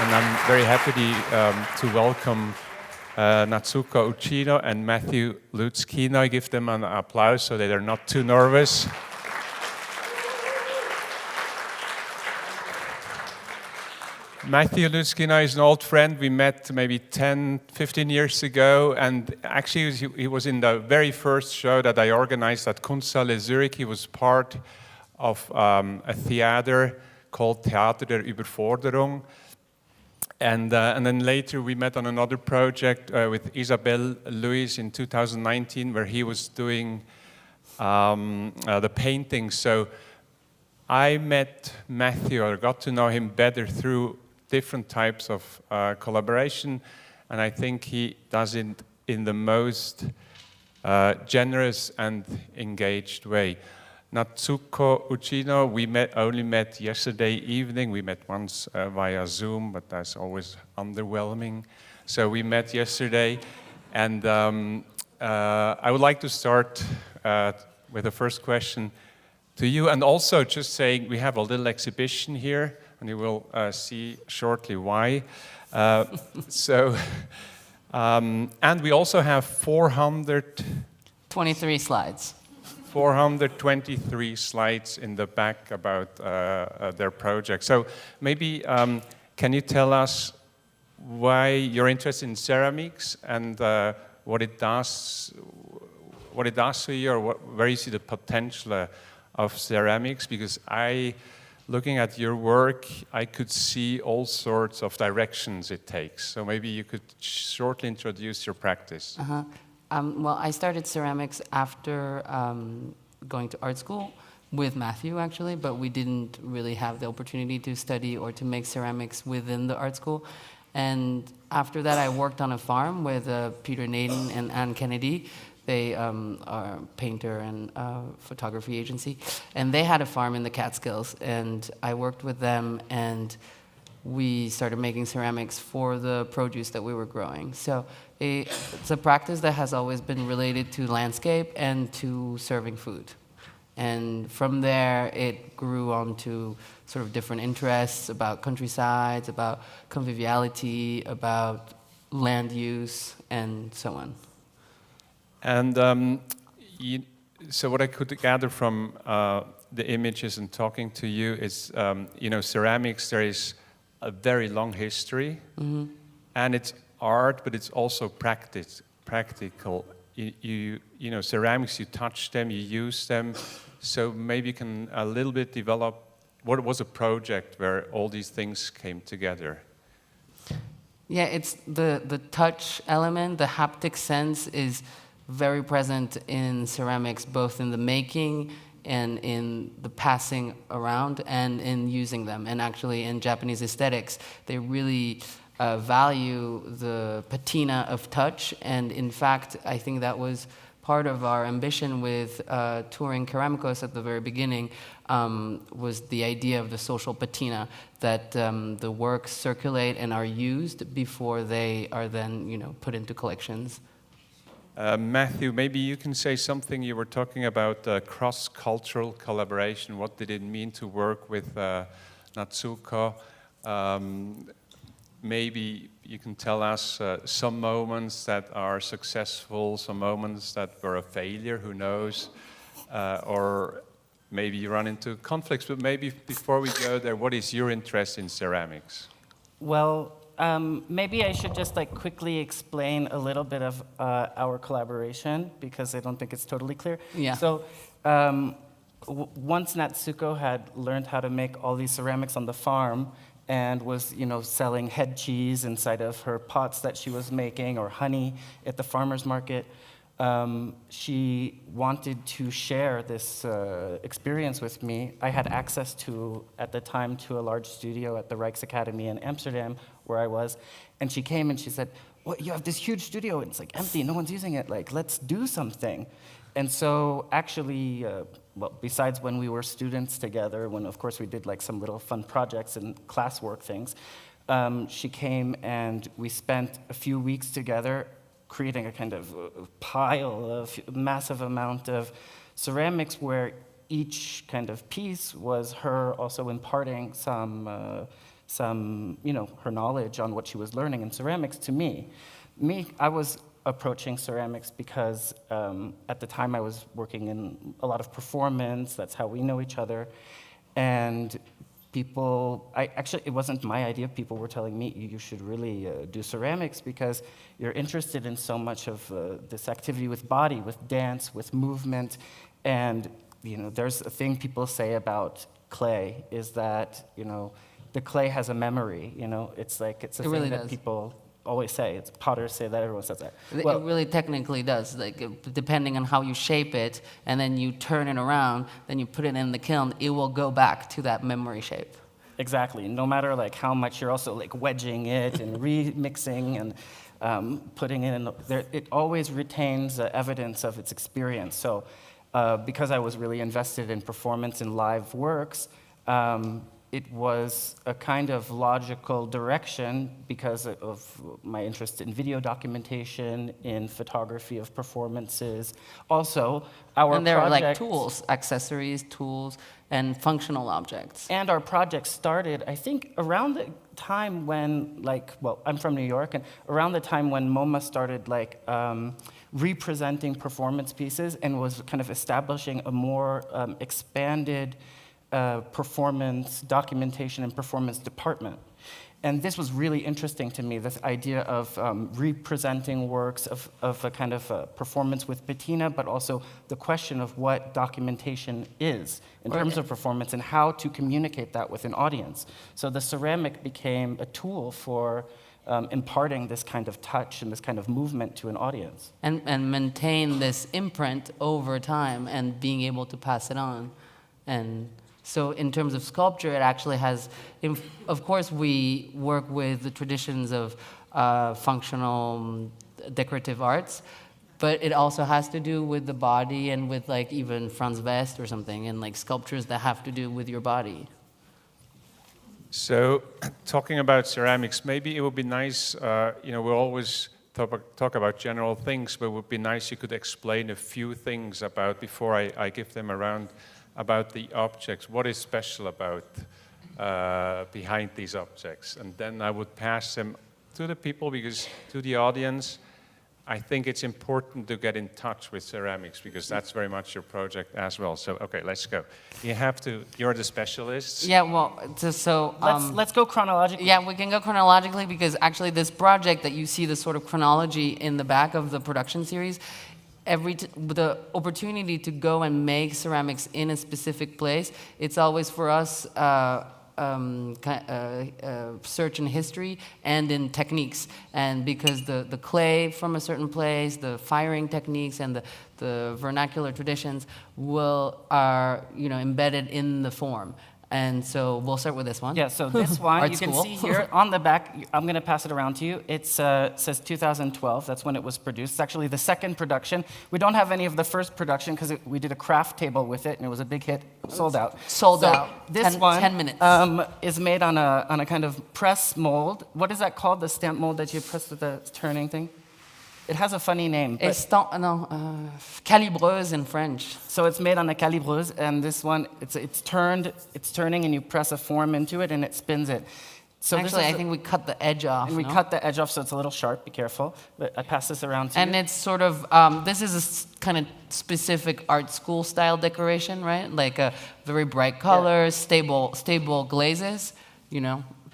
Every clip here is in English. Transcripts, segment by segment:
And I'm very happy to welcome Natsuko, Uchino, and Matthew Lutz-Kinoy. Give them an applause so that they're not too nervous. Matthew Lutz-Kinoy is an old friend. We met maybe 10, 15 years ago, and actually he was in the very first show that I organized at Kunsthalle Zurich. He was part of a theater called Theater der Überforderung. And then later we met on another project with Isabelle Louis in 2019, where he was doing the painting. So I met Matthew, or got to know him better through different types of collaboration, and I think he does it in the most generous and engaged way. Natsuko, Uchino, we only met yesterday evening. We met once via Zoom, but that's always underwhelming. So we met yesterday, and I would like to start with the first question to you, and also just saying we have a little exhibition here, and you will see shortly why. And we also have 423 slides. 423 slides in the back about their project. So maybe can you tell us why you're interested in ceramics and what it does to you, or where you see the potential of ceramics? Because looking at your work, I could see all sorts of directions it takes. So maybe you could shortly introduce your practice. Well, I started ceramics after going to art school with Matthew, actually, but we didn't really have the opportunity to study or to make ceramics within the art school. And after that, I worked on a farm with Peter Naden and Anne Kennedy. They are a painter and photography agency, and they had a farm in the Catskills, and I worked with them, and we started making ceramics for the produce that we were growing. So it's a practice that has always been related to landscape and to serving food. And from there, it grew on to sort of different interests about countrysides, about conviviality, about land use, and so on. And so what I could gather from the images and talking to you is, ceramics, there is a very long history, and it's art, but it's also practical. Ceramics, you touch them, you use them, so maybe you can a little bit develop what was a project where all these things came together. Yeah, it's the touch element, the haptic sense is very present in ceramics, both in the making and in the passing around and in using them. And actually in Japanese aesthetics, they really value the patina of touch. And in fact, I think that was part of our ambition with touring Keramikos at the very beginning, was the idea of the social patina, that the works circulate and are used before they are then put into collections. Matthew, maybe you can say something. You were talking about cross-cultural collaboration. What did it mean to work with Natsuko? Maybe you can tell us some moments that are successful, some moments that were a failure, who knows? Or maybe you run into conflicts, but maybe before we go there, what is your interest in ceramics? Well, maybe I should just quickly explain a little bit of our collaboration, because I don't think it's totally clear. Yeah. So once Natsuko had learned how to make all these ceramics on the farm and was selling head cheese inside of her pots that she was making, or honey at the farmer's market, she wanted to share this experience with me. I had access to, at the time, to a large studio at the Rijksacademy in Amsterdam, where I was, and she came and she said, "Well, you have this huge studio, and it's empty, no one's using it, let's do something." And so actually, besides when we were students together, when of course we did some little fun projects and classwork things, she came and we spent a few weeks together creating a kind of pile of massive amount of ceramics, where each kind of piece was her also imparting some her knowledge on what she was learning in ceramics to me. I was approaching ceramics because at the time I was working in a lot of performance. That's how we know each other. And it wasn't my idea. People were telling me, you should really do ceramics because you're interested in so much of this activity with body, with dance, with movement. And, there's a thing people say about clay is that, the clay has a memory, it's a thing really that does. people always say. It's potters say that, everyone says that. It really technically does, depending on how you shape it, and then you turn it around, then you put it in the kiln, it will go back to that memory shape. Exactly. No matter how much you're also wedging it and remixing and putting it in, it always retains evidence of its experience. So because I was really invested in performance and live works, it was a kind of logical direction because of my interest in video documentation, in photography of performances. Also, And there are tools, accessories, tools, and functional objects. And our project started, I think, around the time when, I'm from New York, and around the time when MoMA started, representing performance pieces and was kind of establishing a more expanded performance documentation and performance department. And this was really interesting to me, this idea of representing works of a kind of performance with patina, but also the question of what documentation is in terms of performance and how to communicate that with an audience. So the ceramic became a tool for imparting this kind of touch and this kind of movement to an audience. And maintain this imprint over time and being able to pass it on. And so in terms of sculpture, it actually has, of course, we work with the traditions of functional decorative arts, but it also has to do with the body and with even Franz West or something, and sculptures that have to do with your body. So, talking about ceramics, maybe it would be nice, we'll always talk about general things, but it would be nice you could explain a few things about, before I give them around, about the objects. What is special about behind these objects? And then I would pass them to the people, because to the audience, I think it's important to get in touch with ceramics, because that's very much your project as well. So, okay, let's go. You're the specialists. Yeah, well, so... let's go chronologically. Yeah, we can go chronologically, because actually this project that you see, the sort of chronology in the back of the production series, the opportunity to go and make ceramics in a specific place, it's always for us search in history and in techniques. And because the clay from a certain place, the firing techniques and the vernacular traditions are embedded in the form. And so we'll start with this one. Yeah, so this one, you can school. see here on the back, I'm going to pass it around to you. It says 2012, that's when it was produced. It's actually the second production. We don't have any of the first production because we did a craft table with it, and it was a big hit, sold out. Sold out. This one 10 minutes. Is made on a kind of press mold. What is that called, the stamp mold that you press with the turning thing? It has a funny name. Calibreuse in French. So it's made on a calibreuse, and this one, it's turning, and you press a form into it, and it spins it. So actually, I think we cut the edge off. And we cut the edge off, so it's a little sharp. Be careful. But I pass this around to you. And it's sort of, this is a kind of specific art school style decoration, right? Like a very bright colors, stable glazes,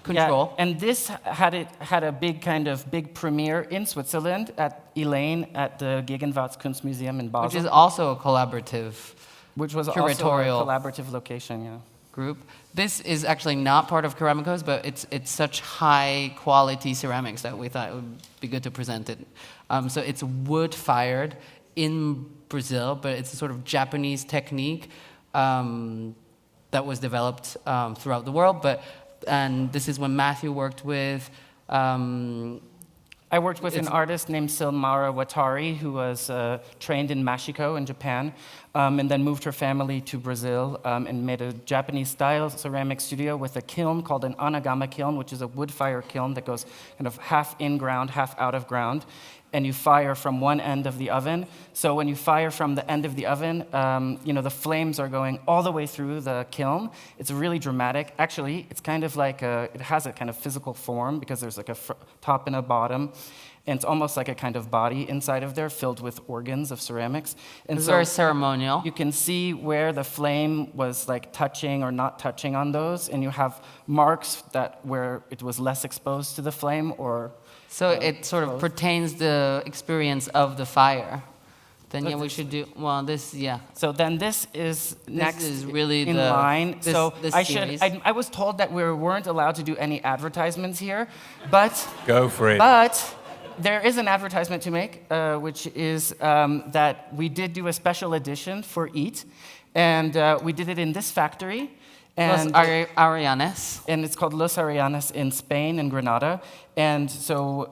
control. Yeah, and this had a big premiere in Switzerland at E.A.T at the Gegenwartskunstmuseum in Basel. Which is also a collaborative, which was curatorial also a collaborative location, yeah. Group. This is actually not part of Keramikos, but it's such high quality ceramics that we thought it would be good to present it. So it's wood fired in Brazil, but it's a sort of Japanese technique that was developed throughout the world. And this is when Matthew worked with. I worked with an artist named Silmara Watari, who was trained in Mashiko in Japan, and then moved her family to Brazil and made a Japanese-style ceramic studio with a kiln called an anagama kiln, which is a wood fire kiln that goes kind of half in ground, half out of ground. and you fire from one end of the oven. So when you fire from the end of the oven, the flames are going all the way through the kiln. It's really dramatic. Actually, it's kind of like it has a kind of physical form because there's like a top and a bottom. And it's almost like a kind of body inside of there filled with organs of ceramics. And It's so very ceremonial. you can see where the flame was like touching or not touching on those, and you have marks where it was less exposed to the flame or... So it sort of pertains the experience of the fire. Then yeah, we should do, well, this, yeah. So then this is next is really in the- line. this- So this I series. I was told that we weren't allowed to do any advertisements here, but... Go for it. But there is an advertisement to make, which is that we did do a special edition for E.A.T, and we did it in this factory. Los And, Arianes. and it's called Los Arianes in Spain, in Granada. And so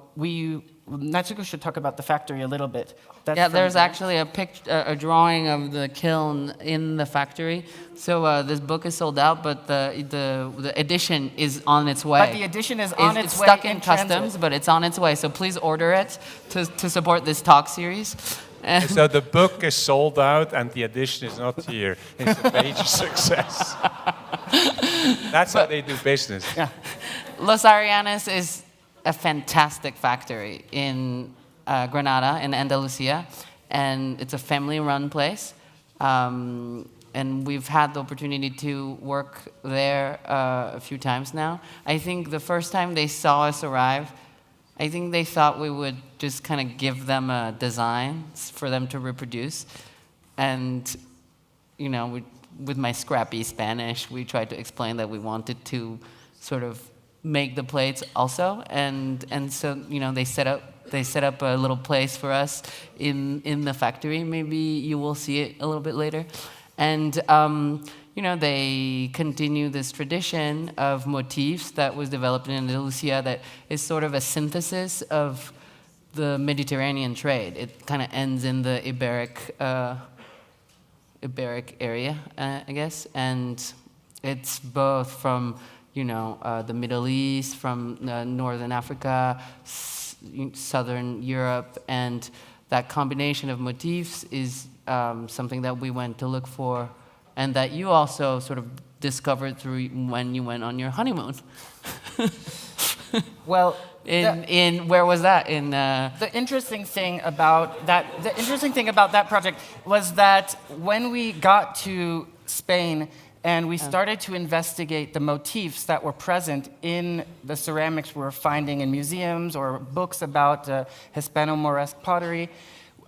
Natsuko should talk about the factory a little bit. That's Yeah, from there's there. actually a drawing of the kiln in the factory. So this book is sold out, but the edition is on its way. But the edition is on its It's way stuck in in customs, transit. but it's on its way. So please order it to support this talk series. And So the book is sold out and the edition is not here. It's a major success. That's how they do business. Yeah. Los Arianes is a fantastic factory in Granada, in Andalusia, and it's a family-run place. And we've had the opportunity to work there a few times now. I think the first time they saw us arrive, I think they thought we would just kind of give them a design for them to reproduce. And, with my scrappy Spanish, we tried to explain that we wanted to sort of make the plates also. And so, they set up a little place for us in the factory. Maybe you will see it a little bit later. And, they continue this tradition of motifs that was developed in Andalusia that is sort of a synthesis of the Mediterranean trade. It kind of ends in the Iberic area, I guess. And it's both from, the Middle East, from Northern Africa, Southern Europe, and that combination of motifs is something that we went to look for, and that you also sort of discovered through when you went on your honeymoon. Well, in where was that? In the interesting thing about that project was that when we got to Spain and we started to investigate the motifs that were present in the ceramics we were finding in museums or books about Hispano-Moresque pottery,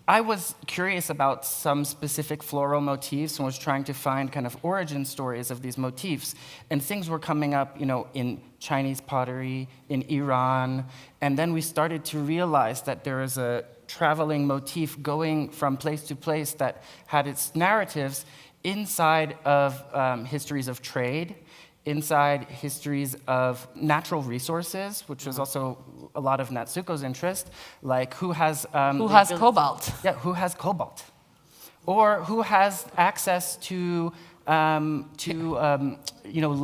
I was curious about some specific floral motifs and was trying to find kind of origin stories of these motifs. And things were coming up, in Chinese pottery, in Iran. And then we started to realize that there is a traveling motif going from place to place that had its narratives inside of histories of trade, inside histories of natural resources, which was also a lot of Natsuko's interest, like who has cobalt? Yeah, who has cobalt, or who has access to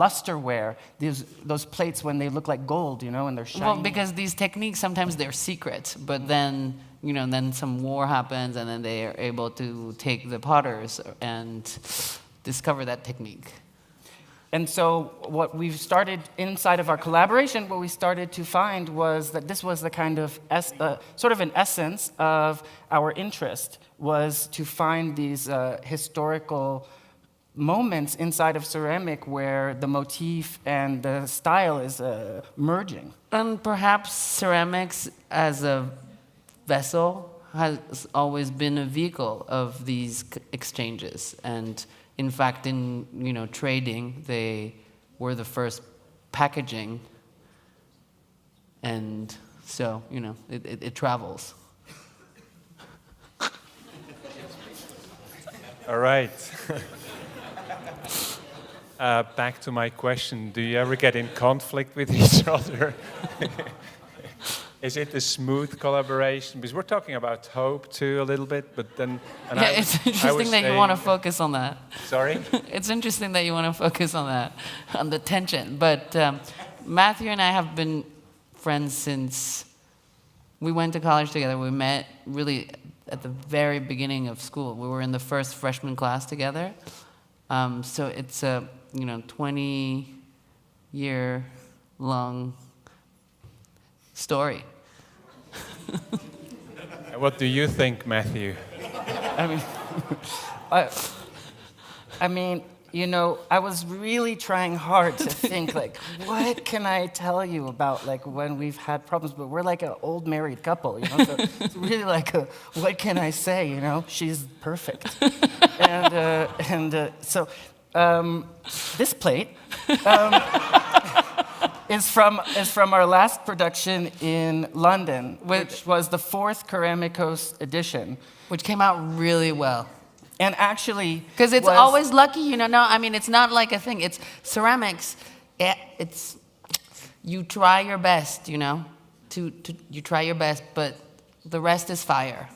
lusterware, those plates when they look like gold, and they're shiny. Well, because these techniques sometimes they're secret, but then then some war happens, and then they are able to take the potters and discover that technique. And so what we've started inside of our collaboration, what we started to find was that this was the kind of sort of an essence of our interest, was to find these historical moments inside of ceramic where the motif and the style is merging. And perhaps ceramics as a vessel has always been a vehicle of these exchanges. And in fact, in trading, they were the first packaging, and so it travels. All right. Back to my question. Do you ever get in conflict with each other? Is it a smooth collaboration? Because we're talking about hope too a little bit, but then... It's interesting that you want to focus on that. Sorry? It's interesting that you want to focus on that, on the tension. But Matthew and I have been friends since we went to college together. We met really at the very beginning of school. We were in the first freshman class together. So it's a 20-year long story. What do you think, Matthew? I mean, I mean, I was really trying hard to think, like, what can I tell you about, like, when we've had problems? But we're like an old married couple, so it's really like, what can I say, She's perfect. So this plate is from our last production in London, which was the 4th Keramikos edition. Which came out really well. And actually, because it's always lucky, No, I mean, it's not like a thing. It's ceramics. It's you try your best, you try your best, but the rest is fire.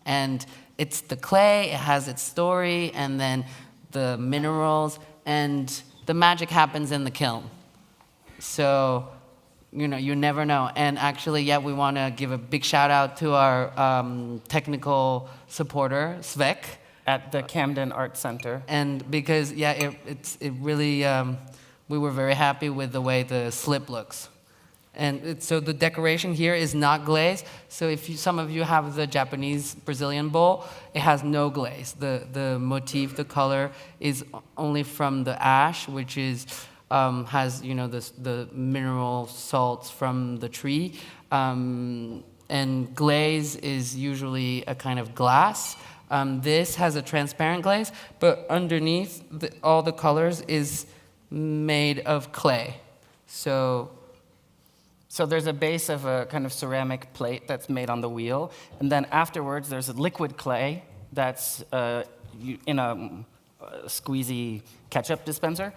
And it's the clay. It has its story, and then the minerals, and the magic happens in the kiln. So, you never know. And actually, we want to give a big shout out to our technical supporter, Svek. At the Camden Art Center. And because, it really, we were very happy with the way the slip looks. And so the decoration here is not glaze. So if some of you have the Japanese Brazilian bowl, it has no glaze. The motif, the color is only from the ash, which is has the mineral salts from the tree, and glaze is usually a kind of glass. This has a transparent glaze, but underneath all the colors is made of clay. So there's a base of a kind of ceramic plate that's made on the wheel, and then afterwards there's a liquid clay that's in a squeezy ketchup dispenser,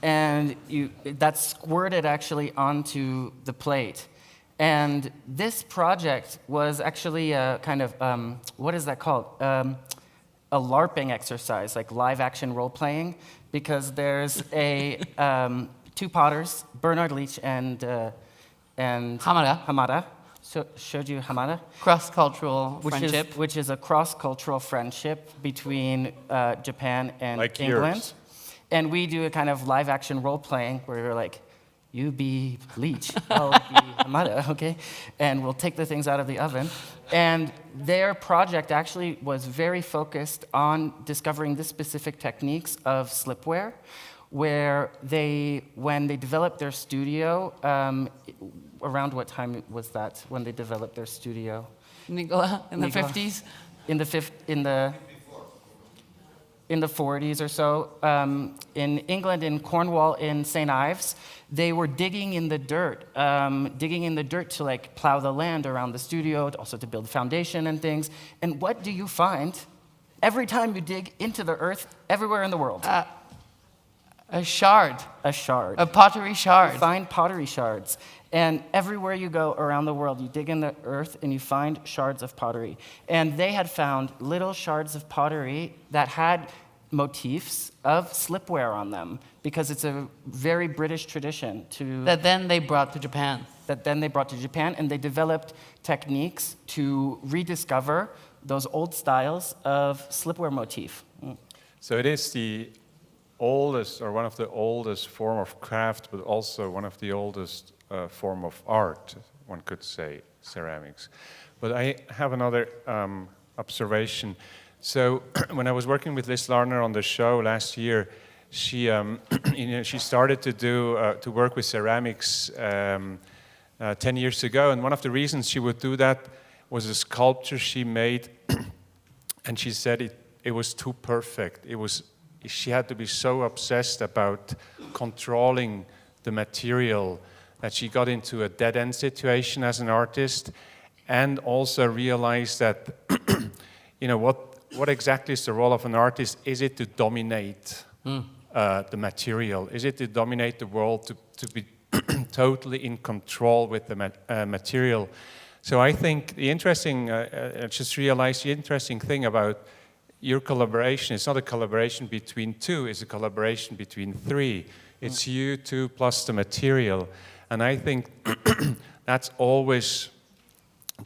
and that's squirted actually onto the plate. And this project was actually a kind of, what is that called? A LARPing exercise, like live action role playing, because there's two potters, Bernard Leach and Hamada. So, Shoju Hamada. Cross-cultural friendship. Which is a cross-cultural friendship between Japan and like England. Yours. And we do a kind of live-action role-playing where we're like, you be Leach, I'll be Hamada, okay? And we'll take the things out of the oven. And their project actually was very focused on discovering the specific techniques of slipware, where when they developed their studio, around what time was that when they developed their studio? Nicola, in the 50s? In the 40s or so, in England, in Cornwall, in St. Ives, they were digging in the dirt to like plow the land around the studio, also to build foundation and things. And what do you find every time you dig into the earth everywhere in the world? A shard. A shard. A pottery shard. You find pottery shards. And everywhere you go around the world, you dig in the earth and you find shards of pottery. And they had found little shards of pottery that had motifs of slipware on them, because it's a very British tradition that then they brought to Japan. And they developed techniques to rediscover those old styles of slipware motif. So it is the oldest, or one of the oldest form of craft, but also one of the oldest form of art, one could say, ceramics. But I have another observation. So when I was working with Liz Larner on the show last year, she she started to work with ceramics 10 years ago, and one of the reasons she would do that was a sculpture she made, and she said it was too perfect. She had to be so obsessed about controlling the material that she got into a dead-end situation as an artist, and also realized that, what exactly is the role of an artist? Is it to dominate the material? Is it to dominate the world, to be totally in control with the material? So I think I just realized the interesting thing about your collaboration, it's not a collaboration between two, it's a collaboration between three. It's you two plus the material. And I think that's always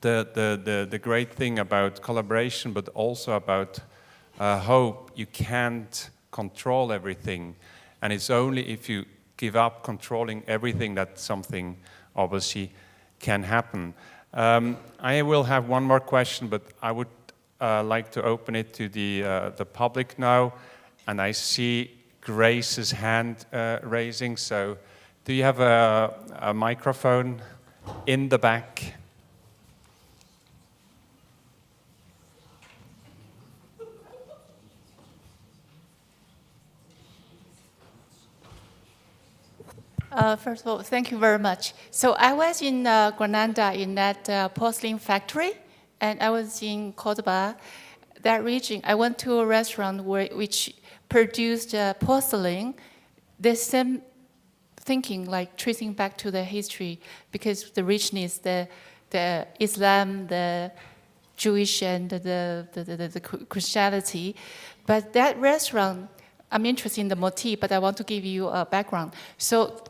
the great thing about collaboration, but also about hope. You can't control everything, and it's only if you give up controlling everything that something obviously can happen. I will have one more question, but I would like to open it to the public now, and I see Grace's hand raising. So, do you have a microphone in the back? First of all, thank you very much. So I was in Granada in that porcelain factory, and I was in Cordoba, that region. I went to a restaurant which produced porcelain. The same thinking, like tracing back to the history, because the richness, the Islam, the Jewish, and the Christianity. But that restaurant, I'm interested in the motif, but I want to give you a background. So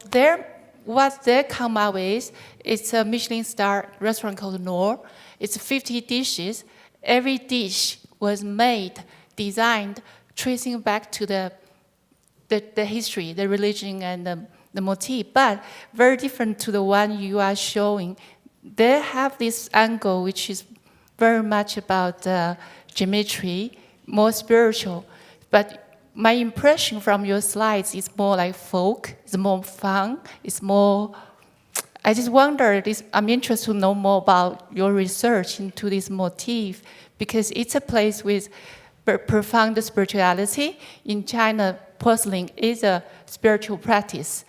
what they come out with, it's a Michelin star restaurant called Noor. It's 50 dishes. Every dish was made, designed, tracing back to the history, the religion, and the motif, but very different to the one you are showing. They have this angle, which is very much about geometry, more spiritual, but my impression from your slides is more like folk, it's more fun, it's more, I just wonder, I'm interested to know more about your research into this motif, because it's a place with profound spirituality. In China, porcelain is a spiritual practice.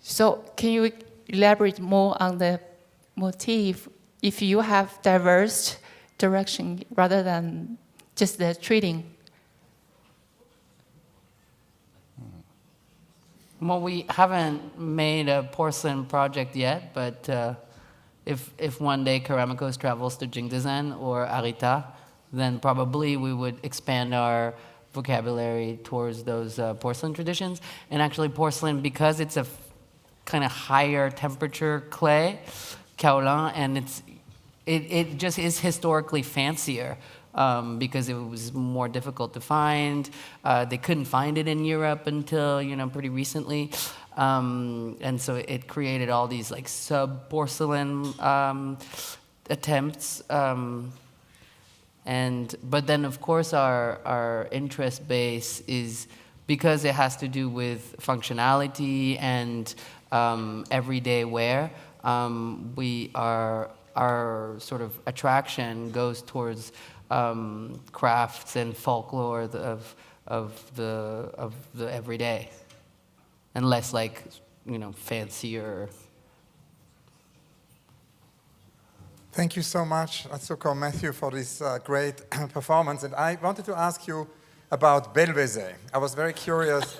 So can you elaborate more on the motif if you have diverse direction rather than just the treating? Well, we haven't made a porcelain project yet, but if one day Keramikos travels to Jingdezhen or Arita, then probably we would expand our vocabulary towards those porcelain traditions. And actually porcelain, because it's a kind of higher temperature clay, kaolin, and it just is historically fancier. Because it was more difficult to find. They couldn't find it in Europe until, pretty recently. And so it created all these like sub-porcelain attempts. But then of course our interest base is, because it has to do with functionality and everyday wear, our sort of attraction goes towards crafts and folklore of the everyday, and less like fancier. Thank you so much, Natsuko, Matthew, for this great performance. And I wanted to ask you about Belvezé. I was very curious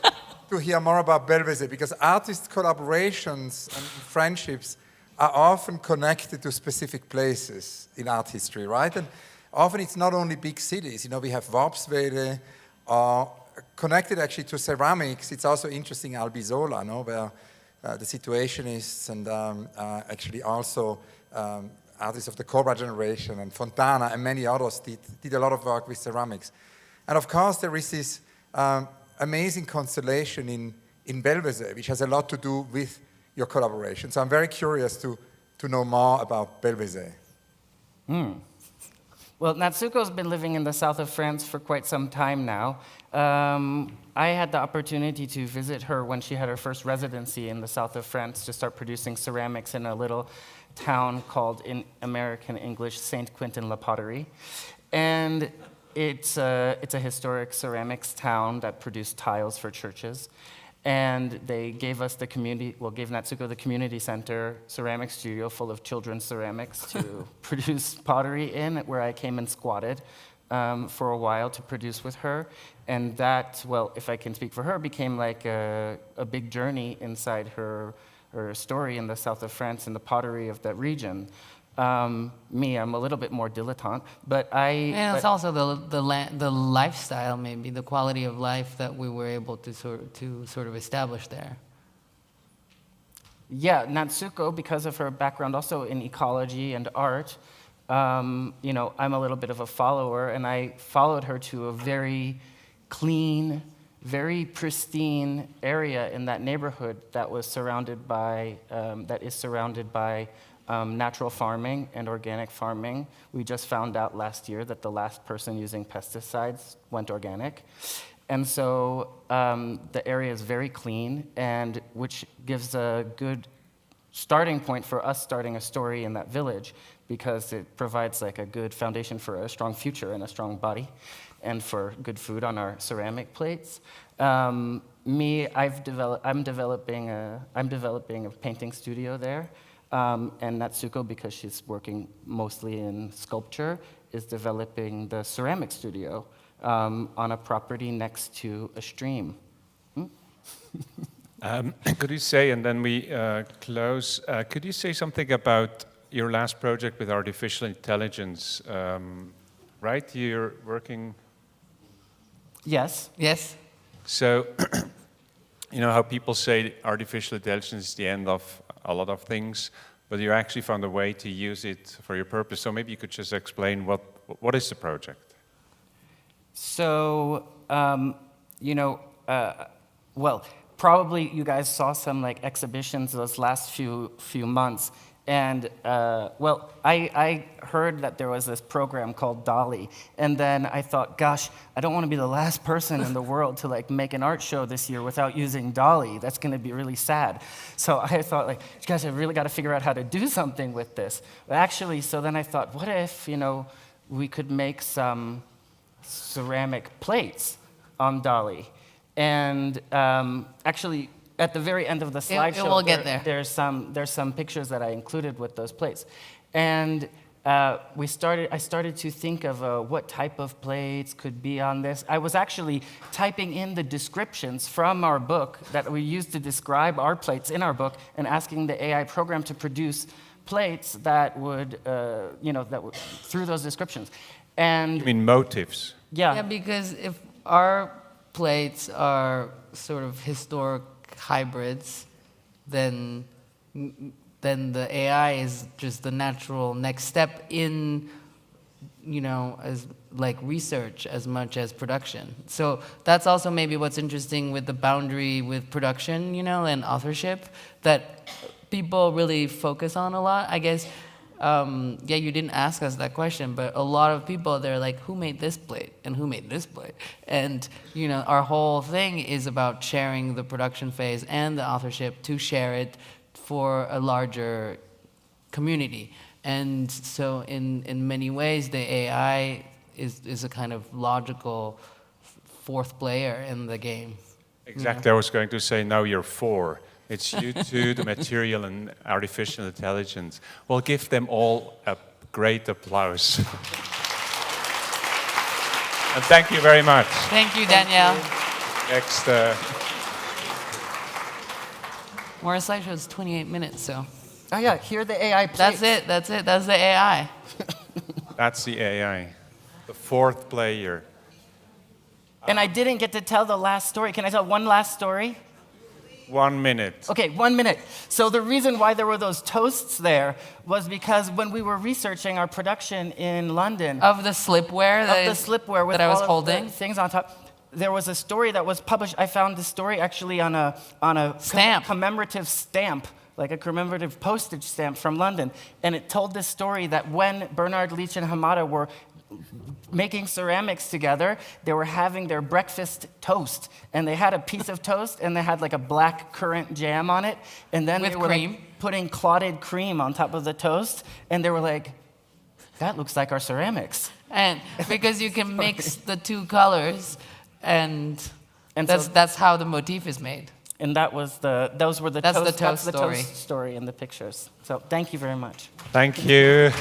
to hear more about Belvezé, because artist collaborations and friendships are often connected to specific places in art history, right? And often it's not only big cities. We have Worpswede, connected actually to ceramics. It's also interesting Albisola, where the Situationists and actually also artists of the Cobra generation and Fontana and many others did a lot of work with ceramics. And of course there is this amazing constellation in Belvezé, which has a lot to do with your collaboration. So I'm very curious to know more about Belvezé. Well, Natsuko's been living in the south of France for quite some time now. I had the opportunity to visit her when she had her first residency in the south of France to start producing ceramics in a little town called, in American English, Saint-Quentin-la-Potterie. And it's a historic ceramics town that produced tiles for churches. And they gave us gave Natsuko the community center ceramic studio full of children's ceramics to produce pottery in, where I came and squatted for a while to produce with her. And that, well, if I can speak for her, became like a big journey inside her story in the south of France and the pottery of that region. Me, I'm a little bit more dilettante, but And it's also the lifestyle, maybe the quality of life that we were able to sort of establish there. yeah, Natsuko, because of her background also in ecology and art, you know, I'm a little bit of a follower, and I followed her to a very clean, very pristine area in that neighborhood that was surrounded by, natural farming and organic farming. We just found out last year that the last person using pesticides went organic. And so the area is very clean, and which gives a good starting point for us starting a story in that village, because it provides like a good foundation for a strong future and a strong body, and for good food on our ceramic plates. I'm developing a painting studio there, and Natsuko, because she's working mostly in sculpture, is developing the ceramic studio on a property next to a stream. Could you say, and then we close, could you say something about your last project with artificial intelligence? Right, you're working... Yes. Yes. So, you know how people say artificial intelligence is the end of a lot of things, but you actually found a way to use it for your purpose. So maybe you could just explain what is the project? So, you know, well, probably you guys saw some like exhibitions those last few months. And, well, I heard that there was this program called DALL-E, and then I thought, gosh, I don't want to be the last person in the world to like make an art show this year without using DALL-E. That's going to be really sad. So I thought, like, you guys have really got to figure out how to do something with this. But actually, so then I thought, what if, you know, we could make some ceramic plates on DALL-E? And actually, at the very end of the slideshow, will get there. There's some pictures that I included with those plates, and I started to think of what type of plates could be on this. I was actually typing in the descriptions from our book that we used to describe our plates in our book, and asking the AI program to produce plates that would, through those descriptions. And You mean motifs? yeah, Yeah, because if our plates are sort of historic hybrids, then the AI is just the natural next step in, you know, as like research as much as production. So that's also maybe what's interesting with the boundary with production, you know, and authorship, that people really focus on a lot. I guess, yeah, you didn't ask us that question, but a lot of people, they're like, who made this plate and who made this plate? And, you know, our whole thing is about sharing the production phase and the authorship to share it for a larger community. And so in many ways, the AI is a kind of logical fourth player in the game. Exactly, I was going to say now you're four. It's you two, the material and artificial intelligence. We'll give them all a great applause. And thank you very much. Thank you, Danielle. Next. More slideshow is 28 minutes, so. oh yeah, here are the AI plates. That's it, that's the AI. That's the AI, the fourth player. And I didn't get to tell the last story. Can I tell one last story? 1 minute. Okay, 1 minute. So the reason why there were those toasts there was because when we were researching our production in London Of the slipware with that I was all holding. of the things on top, there was a story that was published. I found this story actually on a Stamp. commemorative stamp, like a commemorative postage stamp from London, and it told this story that when Bernard Leach and Hamada were making ceramics together, they were having their breakfast toast, and they had a piece of toast, and they had like a black currant jam on it, and then With they were cream. like, putting clotted cream on top of the toast, and they were like, that looks like our ceramics. And because you can mix the two colors, and And that's how the motif is made. And those were the That's the toast, toast story. toast story in the pictures. So thank you very much. Thank you.